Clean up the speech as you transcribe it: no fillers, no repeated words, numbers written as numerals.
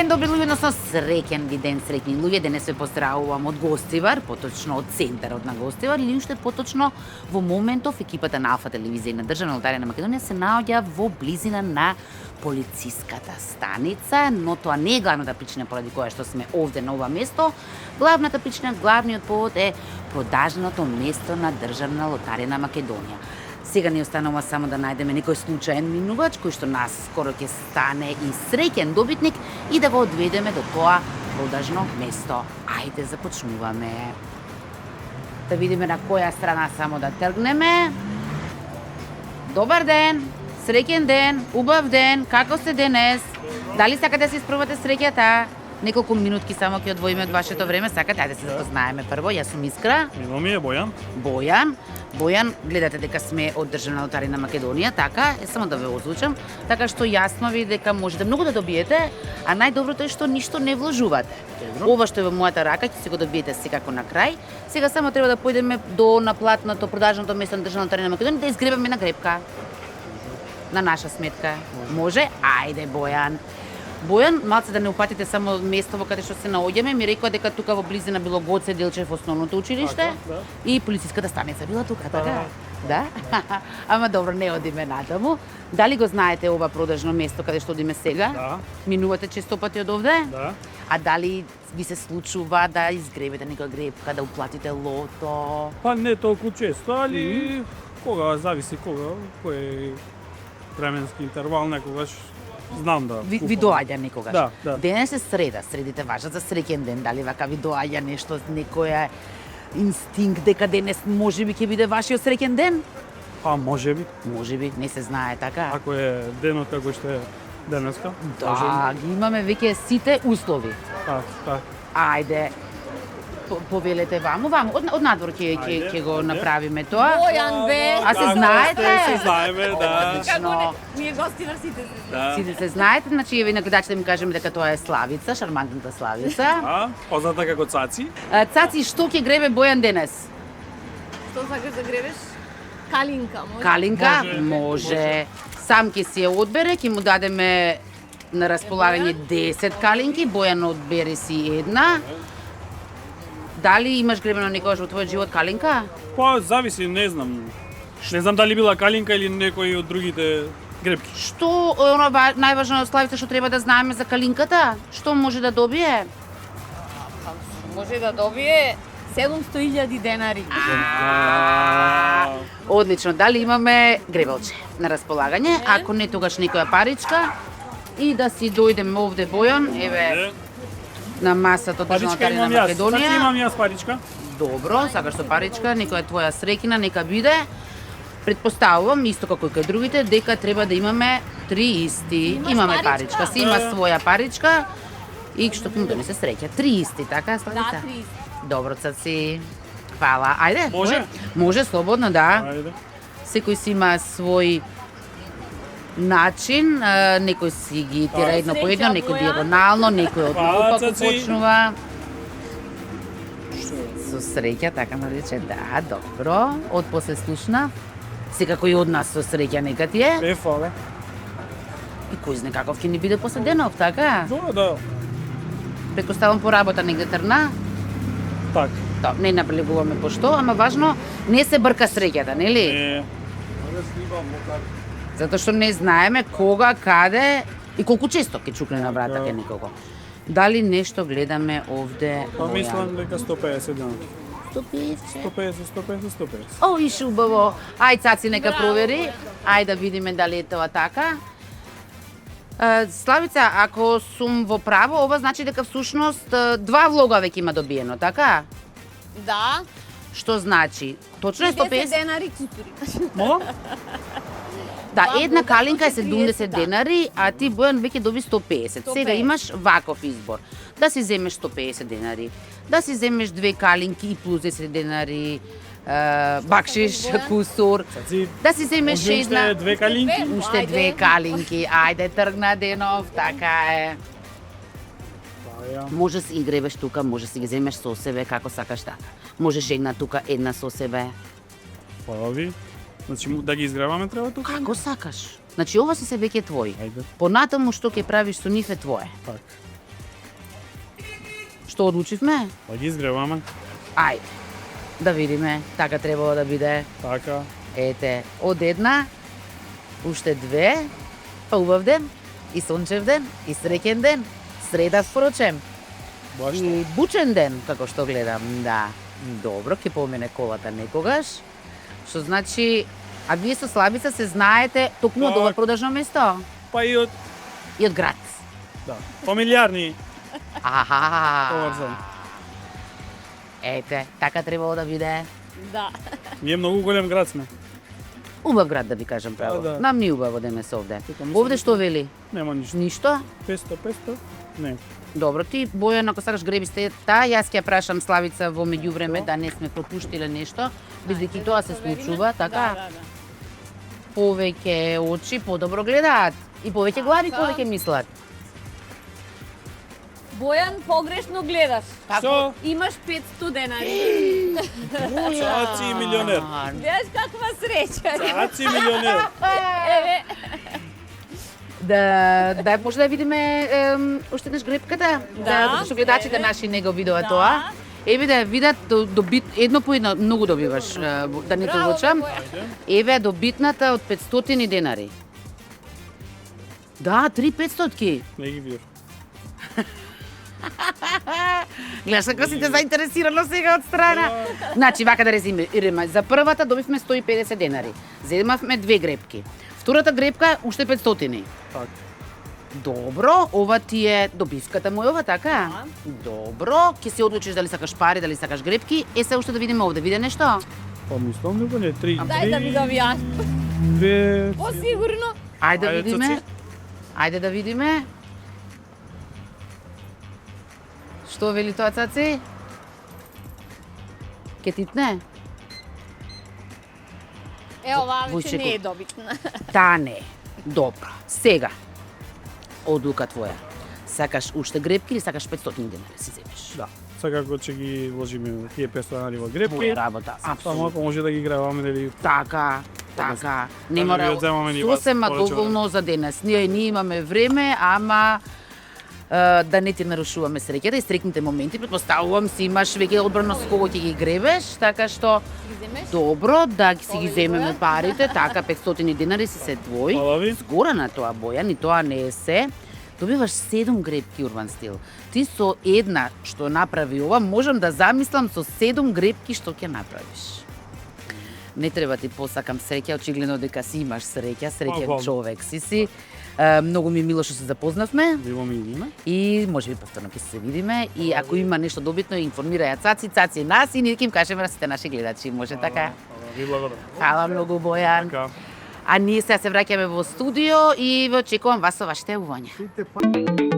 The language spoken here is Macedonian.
добри луѓе, односно среќен ви ден, среќни луѓе. Денес ве поздравувам од Гостивар, поточно од центарот на Гостивар, или уште поточно во моментов екипата на Алфа телевизија и на Државна лотарија на Македонија се наоѓа во близина на полициската станица, но тоа не е главната причина поради која што сме овде на ова место. Главната причина, главниот повод е продажното место на Државна лотарија на Македонија. Сега ни останува само да најдеме некој случаен минувач кој што нас скоро ќе стане и среќен добитник и да го одведеме до тоа продажно место. Ајде, започнуваме. Да видиме на која страна само да тргнеме. Добар ден, среќен ден, убав ден, како сте денес? Дали сакате да се испробате среќата? Неколку минутки само ќе одвоиме од вашето време, сакате? Ајде се запознаеме прво. Јас сум Искра. Име ми е Бојан. Бојан, гледате дека сме од Државна лотарија на Македонија, така, само да ве озвучам, така што јасно ви дека можете многу да добиете, а најдоброто е што ништо не вложувате. Ова што е во мојата рака ќе си го добиете секако на крај. Сега само треба да појдеме до наплатното продажното место на Државна лотарија на Македонија да изгребаме на гребка. На наша сметка. Може? Ајде, Бојан. Бојан, малце да не упатите само место во каде што се наоѓаме, ми рекоа дека тука во близина било Гоце Делчев основното училиште и полициската станица била тука, така? Да? Ама добро, не одиме натаму. Дали го знаете ова продажно место каде што одиме сега? Да. Минувате често пати од овде? Да. А дали ви се случува да изгребете некоја гребка, да уплатите лото? Па не толку често, али кога зависи кога, кој временски интервал некогаш знам да Ви доаѓа некогаш. Да. Денес е среда, средите важат за среќен ден. Дали вака ви доаѓа нешто, некоја инстинкт дека денес можеби ќе биде вашиот среќен ден? Па можеби, Можеби, не се знае, така? ако е денот како што е денеска. Да, ги имаме веќе сите услови. Так. Ајде, повелете ваму, од надвор ќе го направиме тоа. Бојан бе. А се знаете? Се знаеме, да. Како не? Ние Гостивар сите се. Да. Сите се знаете, значи еве накадачите ми кажеме дека тоа е Славица, шармантната Славица. Позната како Цаци. Цаци, што ќе гребе Бојан денес? Што сакаш да гребеш? Калинка, може? Калинка? Може. Може. Сам ќе си ја одбере, ќе му дадеме на располагање 10 калинки, Бојан одбери си една. Дали имаш гребено некогаш во твојот живот калинка? Па зависи, не знам. Не знам дали била Калинка или некој од другите гребки. Што е оно најважно од Славица што треба да знаеме за калинката? Што може да добие? Може да добие 700.000 денари. Одлично, дали имаме гребелче на располагање? Ако не, тогаш некоја паричка и да си дојдеме овде, Бојан, еве на масата од Државна Паричка лотарија на имам јас. Македонија. Цаци имам јас паричка. Добро, сакаш со паричка, некоја твоја среќина, нека биде. Предпоставувам, исто како и кај другите, дека треба да имаме 3 исти. Имаме паричка, си има своја паричка и што му донесе среќа. 3 исти, така, Славица? Да, 30. Добро, Цаци. Фала. Ајде. Може? Може, слободно, да. Ајде. Секој си има свој начин, некој си ги тера едно по едно, некој Бојан. диагонално, некој од Фала, пак Цаци. почнува. Со среќа, така ме рече, да, добро. Од после слушна. Секако и од нас со среќа нека ти е. Фала. И кој знае каков ќе ни биде после денов, така? Да. Предпоставам по работа негде трна. Так. Да, не наблегуваме по што, ама важно не се брка среќата, нели? Затоа што не знаеме кога, каде и колку често ќе чукне на врата ке некого. Дали нешто гледаме овде? Па Бојан? мислам дека 150 денари. 150. 150. О, иш убаво. Ај, Цаци, нека провери. Ај да видиме дали е тоа така. Славица, ако сум во право, ова значи дека всушност 2 влога веќе има добиено, така? Да. Што значи? Точно е 10 150? денари кутури. Мо? Да, Два една влога калинка е значи 70 30, да. денари, а ти, Бојан, веќе доби 150. Сега 150. имаш ваков избор. Да си земеш 150 денари, да си земеш 2 калинки и плюс 10 денари, бакшиш, Бојан? кусур, Цаци, да си земеш може една... уште 2 калинки? Уште Ајде. 2 калинки, ајде тргна денов, така е. Може си ги гребеш тука, може си ги земеш со себе, како сакаш така. Можеш една тука, една со себе. Фала ви. Значи да ги изгребаме треба тука? Како сакаш. Значи ова си се веќе твои. Ајде. Понатаму што ќе правиш со нив е твое. Так. Што одлучивме? Па ги изгреваме. Ајде. Да видиме, така требало да биде. Така. Ете, од една, уште две, па убав ден, и сончев ден, и среќен ден, среда впрочем. Баш И бучен ден, како што гледам, да. Добро, ќе помене колата некогаш. Што значи, а вие со Славица се знаете токму од ова Так. продажно место па и од и од град. да, фамилиарни. Аха. Поврзан. Ете, така требало да биде. Да. Ние многу голем град сме. Убав град да ви кажам право. Да. Нам ни убаво денес овде. Тука мислам Овде дека- што вели? Нема ништо. Ништо? 500. Не. Добро, ти Бојан, ако сакаш греби сте јас ќе ја прашам Славица во меѓувреме да не сме пропуштиле нешто, бидејќи тоа се случува, така? Да. Повеќе очи подобро гледаат и повеќе глави Така. повеќе мислат. Бојан, погрешно гледаш. Што? Имаш 500 денари. Цаци милионер. Гледаш каква среќа. Цаци милионер. Еве, Да може да видиме уште еднаш гребката, Да, што гледачите еве. наши не го видоа Да. тоа. Еве да видат добит едно по едно многу добиваш, да не те Браво, лучам. Бојан. Еве добитната од 500 денари. Да, 3.500. Не ги видов. Гледаш како си те заинтересирано сега од страна. Значи, вака да резимираме. За првата добивме 150 денари. Земавме две гребки. Втората гребка уште 500. Така. Добро, ова ти е добивката мојова, така? Добро, ќе се одлучиш дали сакаш пари, дали сакаш гребки. Се уште да видиме овде, виде нешто? Па мислам дека не 3. Дај да видам јас. Две. Посигурно. Ајде да Ајде, видиме. цаци. Ајде да видиме. Што вели тоа, цаци? Ке титне? Оваа веќе Војчеков. не е добитна. Та не. Добро. Сега. Одлука твоја. Сакаш уште гребки или сакаш 500 денари си земеш? Да. Секако ќе ги вложиме тие 500 денари во гребки. Твоја работа, Само апсолутно. ако може да ги греваме дали Така, така. Не да мора ви одземаме ни вас сосема повеќе доволно за денес. Ние имаме време, ама да не ти нарушуваме среќата и среќните моменти. Претпоставувам си имаш веќе одбрано с кого ќе ги гребеш, така што Ги земеш? добро да си ги Овие земеме Бојан? парите, така 500 денари си се твој. Фала ви. Згора на тоа, Бојан, и тоа не е се. Добиваш 7 гребки Урбан Стил. Ти со една што направи ова, можам да замислам со 7 гребки што ќе направиш. Не треба ти посакам среќа, очигледно дека си имаш среќа, среќен Па, човек си. Многу ми е мило што се запознавме да имаме и име. и можеби повторно ќе се видиме и ако има нешто добитно информирај Цаци, Цаци нас и ние ќе им кажеме на сите наши гледачи, може така? Фала ви, благодарам. Фала многу, Бојан. Така. А ние сега се враќаме во студио и ве очекувам вас со вашите јавувања.